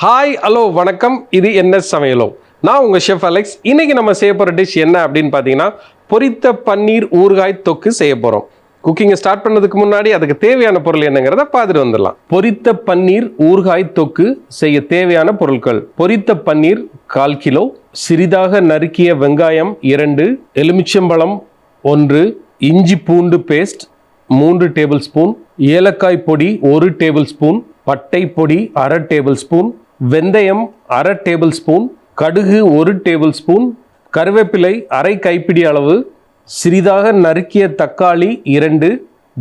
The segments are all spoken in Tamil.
ஹாய் ஹலோ வணக்கம். இது என்ன சமையலோ. நான் உங்கள் ஷெஃப் அலெக்ஸ். இன்றைக்கி நம்ம செய்ய போகிற டிஷ் என்ன அப்படின்னு பார்த்தீங்கன்னா, பொரித்த பன்னீர் ஊறுகாய் தொக்கு செய்ய போகிறோம். குக்கிங்கை ஸ்டார்ட் பண்ணதுக்கு முன்னாடி அதுக்கு தேவையான பொருள் என்னங்கிறத பார்த்துட்டு வந்துடலாம். பொரித்த பன்னீர் ஊறுகாய் தொக்கு செய்ய தேவையான பொருட்கள்: பொரித்த பன்னீர் 1/4 கிலோ, சிறிதாக நறுக்கிய வெங்காயம் 2, எலுமிச்சம்பழம் 1, இஞ்சி பூண்டு பேஸ்ட் 3 டேபிள் ஸ்பூன், ஏலக்காய் பொடி 1 டேபிள் ஸ்பூன், பட்டை பொடி 1/2 டேபிள் ஸ்பூன், வெந்தயம் 1/2 டேபிள் ஸ்பூன், கடுகு 1 டேபிள் ஸ்பூன், கருவேப்பிலை 1/2 கைப்பிடி அளவு, சிறிதாக நறுக்கிய தக்காளி 2,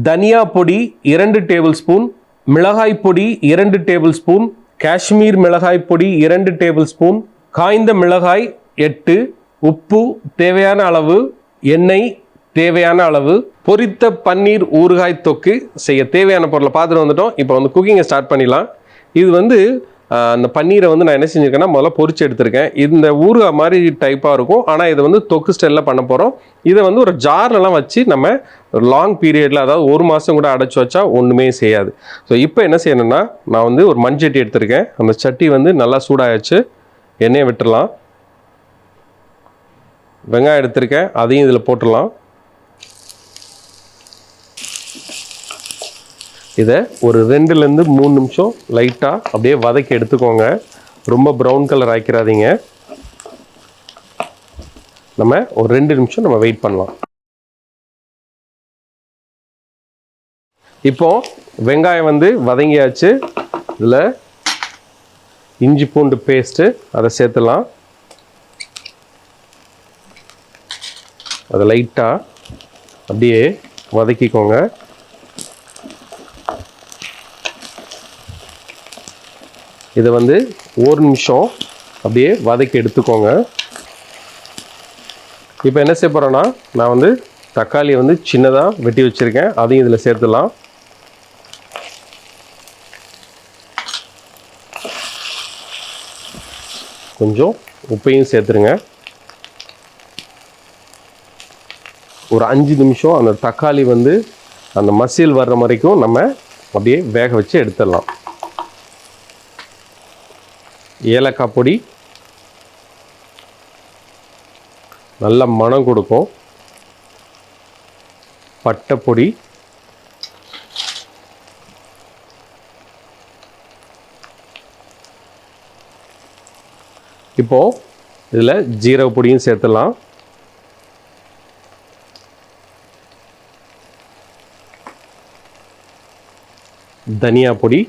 தனியா பொடி 2 டேபிள் ஸ்பூன், மிளகாய் பொடி 2 டேபிள் ஸ்பூன், காஷ்மீர் மிளகாய் பொடி 2 டேபிள் ஸ்பூன், காய்ந்த மிளகாய் 8, உப்பு தேவையான அளவு, எண்ணெய் தேவையான அளவு. பொரித்த பன்னீர் ஊறுகாய் தொக்கு செய்ய தேவையான பொருளை பார்த்துட்டு வந்துட்டோம். இப்போ வந்து குக்கிங்கை ஸ்டார்ட் பண்ணிடலாம். இது அந்த பன்னீரை நான் என்ன செஞ்சுருக்கேன்னா, முதல்ல பொரிச்சு எடுத்திருக்கேன். இந்த ஊறுகாய் மாதிரி டைப்பாக இருக்கும், ஆனால் இதை தொக்கு ஸ்டைலில் பண்ண போகிறோம். இதை ஒரு ஜார்லலாம் வச்சு நம்ம லாங் பீரியடில், அதாவது 1 மாதம் கூட அடைச்சி வச்சா ஒன்றுமே செய்யாது. ஸோ இப்போ என்ன செய்யணும்னா, நான் ஒரு மண்சட்டி எடுத்திருக்கேன். அந்த சட்டி நல்லா சூடாகிடுச்சு. எண்ணெயை விட்டுடலாம். வெங்காயம் எடுத்திருக்கேன், அதையும் இதில் போட்டுடலாம். இதை ஒரு 2லேருந்து 3 நிமிஷம் லைட்டாக அப்படியே வதக்கி எடுத்துக்கோங்க. ரொம்ப ப்ரௌன் கலர் ஆக்கிடாதீங்க. நம்ம ஒரு 2 நிமிஷம் நம்ம வெயிட் பண்ணலாம். இப்போ வெங்காயம் வதங்கியாச்சு. இதில் இஞ்சி பூண்டு பேஸ்ட்டு அதை சேர்த்துலாம். அதை லைட்டாக அப்படியே வதக்கிக்கோங்க. இதை 1 நிமிஷம் அப்படியே வதக்கி எடுத்துக்கோங்க. இப்போ என்ன செய்ய போகிறேன்னா, நான் தக்காளியை சின்னதாக வெட்டி வச்சுருக்கேன். அதையும் இதில் சேர்த்துலாம். கொஞ்சம் உப்பையும் சேர்த்துருங்க. ஒரு 5 நிமிஷம் அந்த தக்காளி அந்த மசியல் வர்ற வரைக்கும் நம்ம அப்படியே வேக வச்சு எடுத்துடலாம். ஏலக்காய் பொடி நல்ல மணம் கொடுக்கும். பட்டை பொடி, இப்போ இதில் ஜீரக பொடியும் சேர்த்துடலாம். தனியா பொடி,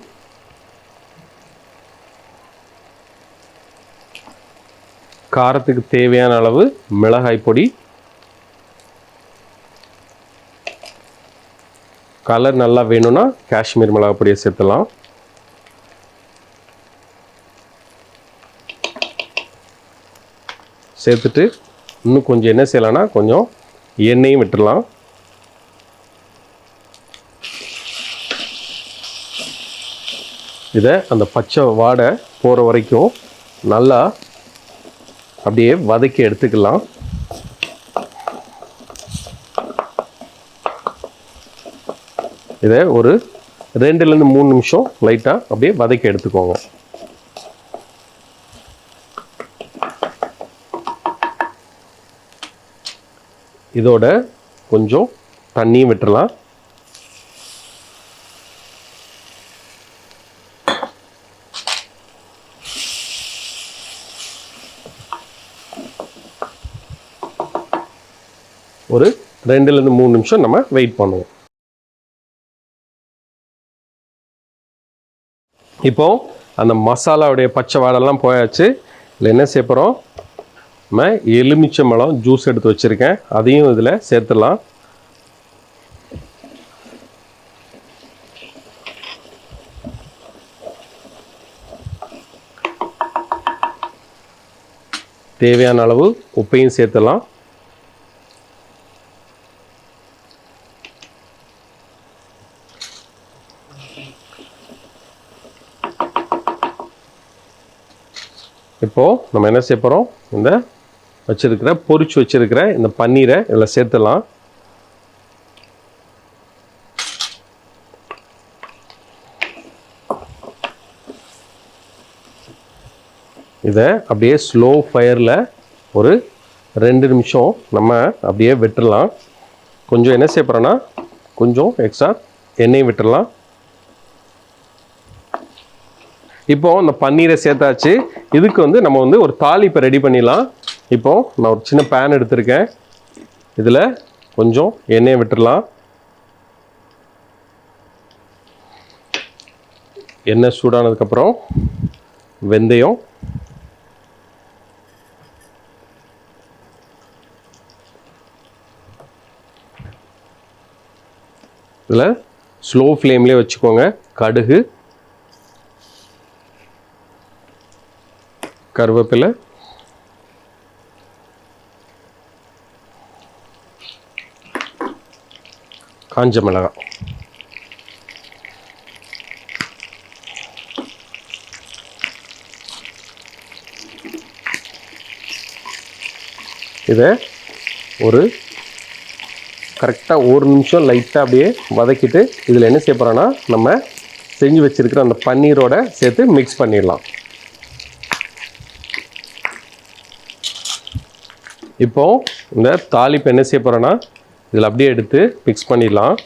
காரத்துக்கு தேவையான அளவு மிளகாய் பொடி, கலர் நல்லா வேணும்னா காஷ்மீர் மிளகாய் பொடியை சேர்த்துலாம். சேர்த்துட்டு இன்னும் கொஞ்சம் என்ன செய்யலாம்னா, கொஞ்சம் எண்ணெயும் விட்டுடலாம். இதை அந்த பச்சை வாடை போகிற வரைக்கும் நல்லா அப்படியே வதக்கி எடுத்துக்கலாம். இதை ஒரு 2லேருந்து 3 நிமிஷம் லைட்டாக அப்படியே வதக்கி எடுத்துக்கோங்க. இதோட கொஞ்சம் தண்ணியும் விட்டுறலாம். ஒரு 2லேருந்து 3 நிமிஷம் நம்ம வெயிட் பண்ணுவோம். இப்போ அந்த மசாலாவுடைய பச்சை வாடெல்லாம் போயாச்சு. இதில் என்ன செய்ய போகிறோம், நம்ம எலுமிச்சம்பழம் ஜூஸ் எடுத்து வச்சுருக்கேன், அதையும் இதில் சேர்த்துடலாம். தேவையான அளவு உப்பையும் சேர்த்துடலாம். இப்போது நம்ம என்ன செய்ய போகிறோம், இந்த பொரிச்சு வச்சிருக்கிற இந்த பன்னீரை இதில் சேர்த்துடலாம். இதை அப்படியே ஸ்லோ ஃபயரில் ஒரு 2 நிமிஷம் நம்ம அப்படியே விட்டுடலாம். கொஞ்சம் என்ன செய்ய போகிறோன்னா கொஞ்சம் எக்ஸ்ட்ரா எண்ணெய் விட்டுடலாம். இப்போது இந்த பன்னீரை சேர்த்தாச்சு. இதுக்கு வந்து நம்ம வந்து ஒரு தாளிப்பை ரெடி பண்ணிடலாம். இப்போது நான் ஒரு சின்ன பேன் எடுத்திருக்கேன். இதில் கொஞ்சம் எண்ணெயை விட்டுடலாம். எண்ணெய் சூடானதுக்கப்புறம் வெந்தயம், இதில் ஸ்லோ ஃப்ளேம்லேயே வச்சுக்கோங்க. கடுகு, கருவேப்பிலை, காஞ்ச மிளகாய். இதை ஒரு கரெக்டாக 1 நிமிஷம் லைட்டாக அப்படியே வதக்கிட்டு இதில் என்ன செய்ய போகிறோன்னா நம்ம செஞ்சு வச்சுருக்கிற அந்த பன்னீரோட சேர்த்து மிக்ஸ் பண்ணிடலாம். இப்போது இந்த தாளிப்பு என்ன செய்ய போகிறோன்னா இதில் அப்படியே எடுத்து மிக்ஸ் பண்ணிடலாம்.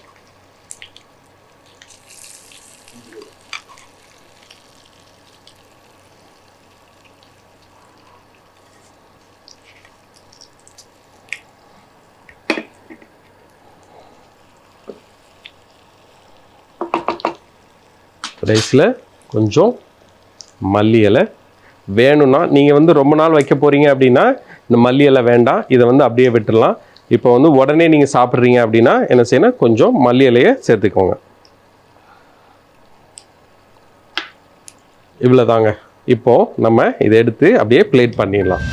ரைஸில் கொஞ்சம் மல்லி இலை வேணும்னா நீங்கள் வந்து ரொம்ப நாள் வைக்க போகிறீங்க அப்படின்னா இந்த மல்லி இலை வேண்டாம், இதை வந்து அப்படியே விட்டுடலாம். இப்போ வந்து உடனே நீங்கள் சாப்பிட்றீங்க அப்படின்னா என்ன செய்யணும், கொஞ்சம் மல்லி இலையை சேர்த்துக்கோங்க. இவ்வளோதாங்க. இப்போது நம்ம இதை எடுத்து அப்படியே பிளேட் பண்ணிடலாம்.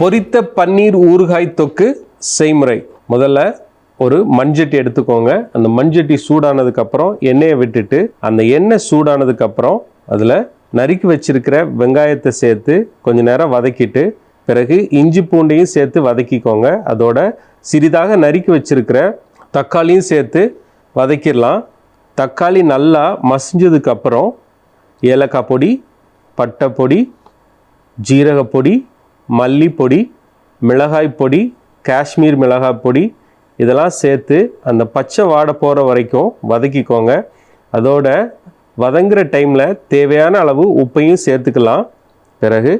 பொரித்த பன்னீர் ஊறுகாய் தொக்கு செய்முறை. முதல்ல ஒரு மண்சட்டி எடுத்துக்கோங்க. அந்த மண்சட்டி சூடானதுக்கப்புறம் எண்ணெயை விட்டுட்டு அந்த எண்ணெய் சூடானதுக்கப்புறம் அதில் நறுக்கி வச்சிருக்கிற வெங்காயத்தை சேர்த்து கொஞ்ச நேரம் வதக்கிட்டு பிறகு இஞ்சி பூண்டையும் சேர்த்து வதக்கிக்கோங்க. அதோட சிறிதாக நறுக்கி வச்சிருக்கிற தக்காளியும் சேர்த்து வதக்கிடலாம். தக்காளி நல்லா மசிஞ்சதுக்கப்புறம் ஏலக்காய் பொடி, பட்டை பொடி, ஜீரகப்பொடி, மல்லிப்பொடி, மிளகாய் பொடி, காஷ்மீர் மிளகாய் பொடி இதெல்லாம் சேர்த்து அந்த பச்சை வாடை போகிற வரைக்கும் வதக்கிக்கோங்க. அதோட வதங்குற டைமில் தேவையான அளவு உப்பையும் சேர்த்துக்கலாம். பிறகு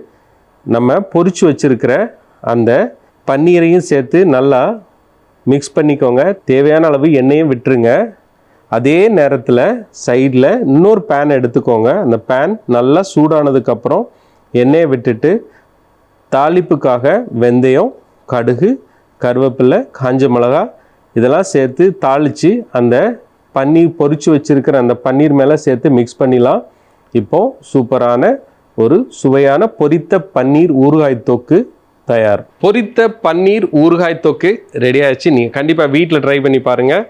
நம்ம பொரிச்சு வச்சுருக்கிற அந்த பன்னீரையும் சேர்த்து நல்லா மிக்ஸ் பண்ணிக்கோங்க. தேவையான அளவு எண்ணெயும் விட்டுருங்க. அதே நேரத்தில் சைடில் இன்னொரு பேன் எடுத்துக்கோங்க. அந்த பேன் நல்லா சூடானதுக்கப்புறம் எண்ணெயை விட்டுட்டு தாளிப்புக்காக வெந்தயம், கடுகு, கருவேப்பிலை, காஞ்ச மிளகாய் இதெல்லாம் சேர்த்து தாளித்து அந்த பன்னீர் பொரிச்சு வச்சுருக்கிற அந்த பன்னீர் மேலே சேர்த்து மிக்ஸ் பண்ணிடலாம். இப்போது சூப்பரான ஒரு சுவையான பொரித்த பன்னீர் ஊறுகாய் தொக்கு தயார். பொரித்த பன்னீர் ஊறுகாய் தொக்கு ரெடி ஆயிடுச்சு. நீங்கள் கண்டிப்பாக வீட்டில் ட்ரை பண்ணி பாருங்கள்.